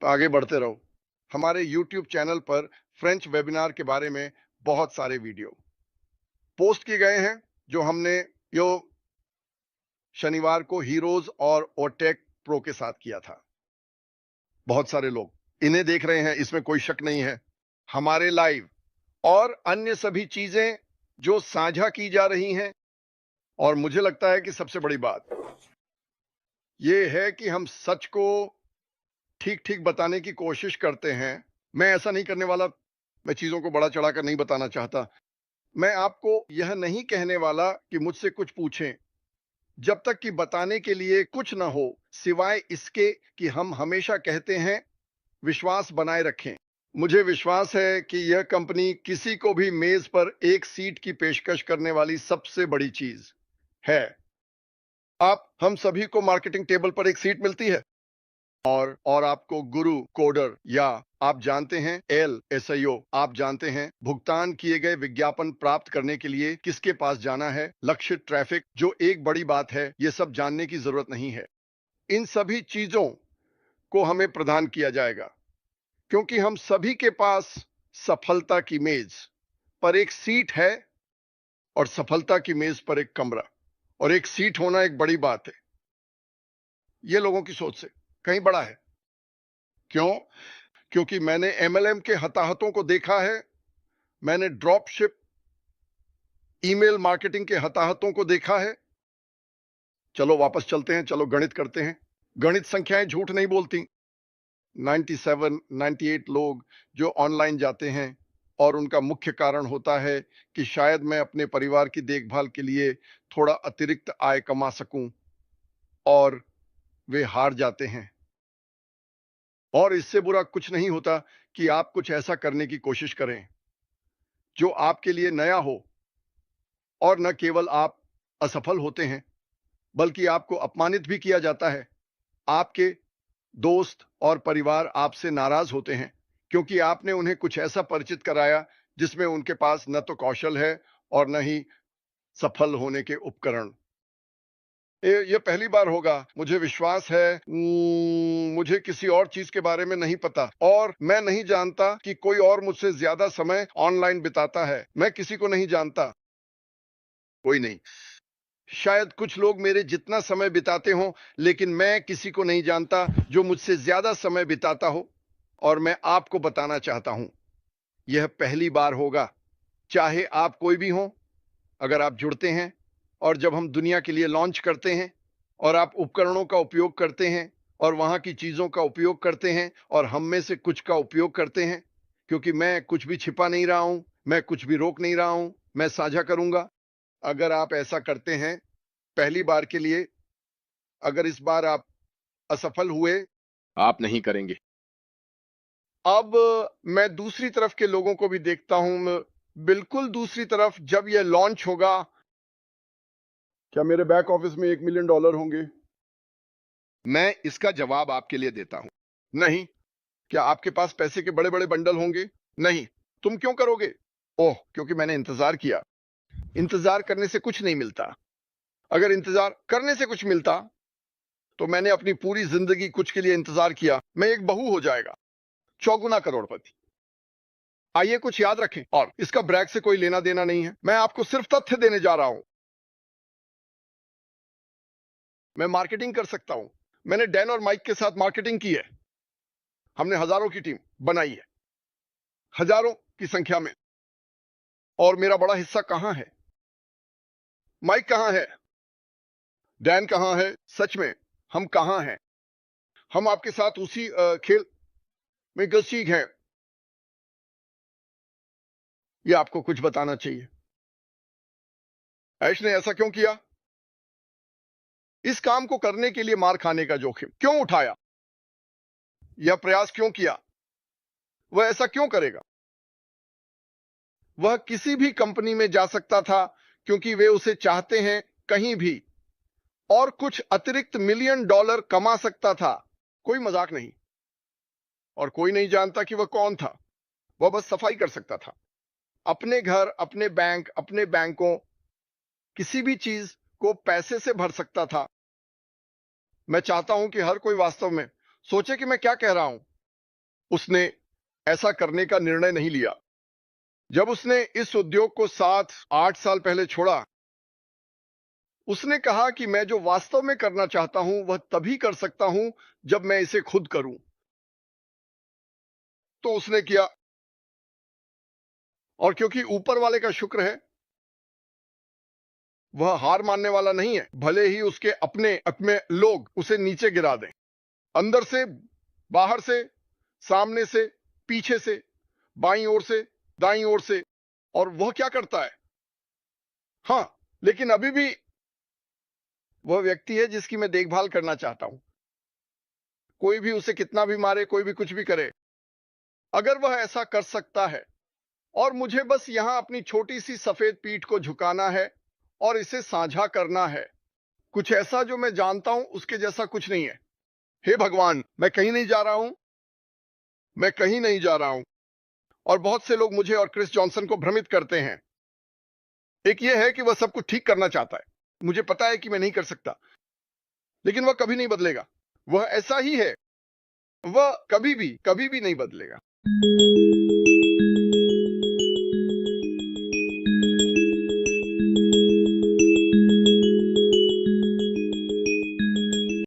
तो आगे बढ़ते रहो। हमारे YouTube चैनल पर फ्रेंच वेबिनार के बारे में बहुत सारे वीडियो पोस्ट किए गए हैं जो हमने यो शनिवार को हीरोज और ओटेक प्रो के साथ किया था। बहुत सारे लोग इन्हें देख रहे हैं, इसमें कोई शक नहीं है। हमारे लाइव और अन्य सभी चीजें जो साझा की जा रही हैं, और मुझे लगता है कि सबसे बड़ी बात यह है कि हम सच को ठीक ठीक बताने की कोशिश करते हैं। मैं ऐसा नहीं करने वाला, मैं चीजों को बड़ा चढ़ाकर नहीं बताना चाहता। मैं आपको यह नहीं कहने वाला कि मुझसे कुछ पूछें जब तक कि बताने के लिए कुछ ना हो, सिवाय इसके कि हम हमेशा कहते हैं विश्वास बनाए रखें। मुझे विश्वास है कि यह कंपनी किसी को भी मेज पर एक सीट की पेशकश करने वाली सबसे बड़ी चीज है। आप हम सभी को मार्केटिंग टेबल पर एक सीट मिलती है और आपको गुरु कोडर या आप जानते हैं SEO, आप जानते हैं भुगतान किए गए विज्ञापन प्राप्त करने के लिए किसके पास जाना है, लक्ष्य ट्रैफिक जो एक बड़ी बात है, यह सब जानने की जरूरत नहीं है। इन सभी चीजों को हमें प्रदान किया जाएगा क्योंकि हम सभी के पास सफलता की मेज पर एक सीट है और सफलता की मेज पर एक कमरा, और एक सीट होना एक बड़ी बात है। यह लोगों की सोच से कहीं बड़ा है। क्यों? क्योंकि मैंने MLM के हताहतों को देखा है, मैंने ड्रॉपशिप ईमेल मार्केटिंग के हताहतों को देखा है। चलो वापस चलते हैं, चलो गणित करते हैं। गणित संख्याएं झूठ नहीं बोलती। 97, 98 लोग जो ऑनलाइन जाते हैं और उनका मुख्य कारण होता है कि शायद मैं अपने परिवार की देखभाल के लिए थोड़ा अतिरिक्त आय कमा सकूं, और वे हार जाते हैं। और इससे बुरा कुछ नहीं होता कि आप कुछ ऐसा करने की कोशिश करें जो आपके लिए नया हो, और न केवल आप असफल होते हैं बल्कि आपको अपमानित भी किया जाता है। आपके दोस्त और परिवार आपसे नाराज होते हैं क्योंकि आपने उन्हें कुछ ऐसा परिचित कराया जिसमें उनके पास न तो कौशल है और न ही सफल होने के उपकरण। ये पहली बार होगा, मुझे विश्वास है। मुझे किसी और चीज के बारे में नहीं पता, और मैं नहीं जानता कि कोई और मुझसे ज्यादा समय ऑनलाइन बिताता है। मैं किसी को नहीं जानता, कोई नहीं। शायद कुछ लोग मेरे जितना समय बिताते हों, लेकिन मैं किसी को नहीं जानता जो मुझसे ज्यादा समय बिताता हो। और मैं आपको बताना चाहता हूं, यह पहली बार होगा, चाहे आप कोई भी हो। अगर आप जुड़ते हैं और जब हम दुनिया के लिए लॉन्च करते हैं और आप उपकरणों का उपयोग करते हैं और वहां की चीजों का उपयोग करते हैं और हम में से कुछ का उपयोग करते हैं, क्योंकि मैं कुछ भी छिपा नहीं रहा हूं, मैं कुछ भी रोक नहीं रहा हूं, मैं साझा करूंगा। अगर आप ऐसा करते हैं पहली बार के लिए, अगर इस बार आप असफल हुए, आप नहीं करेंगे। अब मैं दूसरी तरफ के लोगों को भी देखता हूं, बिल्कुल दूसरी तरफ। जब यह लॉन्च होगा, क्या मेरे बैक ऑफिस में $1 मिलियन होंगे? मैं इसका जवाब आपके लिए देता हूं, नहीं। क्या आपके पास पैसे के बड़े बड़े बंडल होंगे? नहीं। तुम क्यों करोगे? ओह, क्योंकि मैंने इंतजार किया। इंतजार करने से कुछ नहीं मिलता। अगर इंतजार करने से कुछ मिलता तो मैंने अपनी पूरी जिंदगी कुछ के लिए इंतजार किया। मैं एक बहू हो जाएगा, चौगुना करोड़पति। आइए कुछ याद रखें, और इसका ब्रैक से कोई लेना देना नहीं है। मैं आपको सिर्फ तथ्य देने जा रहा हूं। मैं मार्केटिंग कर सकता हूं। मैंने डैन और माइक के साथ मार्केटिंग की है। हमने हजारों की टीम बनाई है, हजारों की संख्या में। और मेरा बड़ा हिस्सा कहां है? माइक कहां है? डैन कहां है? सच में हम कहां हैं? हम आपके साथ उसी खेल में गसीग हैं। यह आपको कुछ बताना चाहिए। ऐश ने ऐसा क्यों किया? इस काम को करने के लिए मार खाने का जोखिम क्यों उठाया? यह प्रयास क्यों किया? वह ऐसा क्यों करेगा? वह किसी भी कंपनी में जा सकता था क्योंकि वे उसे चाहते हैं, कहीं भी, और कुछ अतिरिक्त $1 मिलियन कमा सकता था। कोई मजाक नहीं। और कोई नहीं जानता कि वह कौन था। वह बस सफाई कर सकता था। अपने घर, अपने बैंक, अपने बैंकों, किसी भी चीज को पैसे से भर सकता था। मैं चाहता हूं कि हर कोई वास्तव में सोचे कि मैं क्या कह रहा हूं। उसने ऐसा करने का निर्णय नहीं लिया। जब उसने इस उद्योग को 7-8 साल पहले छोड़ा, उसने कहा कि मैं जो वास्तव में करना चाहता हूं वह तभी कर सकता हूं जब मैं इसे खुद करूं। तो उसने किया, और क्योंकि ऊपर वाले का शुक्र है, वह हार मानने वाला नहीं है, भले ही उसके अपने अपने लोग उसे नीचे गिरा दें, अंदर से, बाहर से, सामने से, पीछे से, बाईं ओर से, दाईं ओर से। और वह क्या करता है? हां, लेकिन अभी भी वह व्यक्ति है जिसकी मैं देखभाल करना चाहता हूं। कोई भी उसे कितना भी मारे, कोई भी कुछ भी करे, अगर वह ऐसा कर सकता है, और मुझे बस यहां अपनी छोटी सी सफेद पीठ को झुकाना है और इसे साझा करना है, कुछ ऐसा जो मैं जानता हूं उसके जैसा कुछ नहीं है। हे भगवान, मैं कहीं नहीं जा रहा हूं, मैं कहीं नहीं जा रहा हूं। और बहुत से लोग मुझे और क्रिस जॉनसन को भ्रमित करते हैं। एक ये है कि वह सब कुछ ठीक करना चाहता है, मुझे पता है कि मैं नहीं कर सकता, लेकिन वह कभी नहीं बदलेगा। वह ऐसा ही है, वह कभी भी नहीं बदलेगा।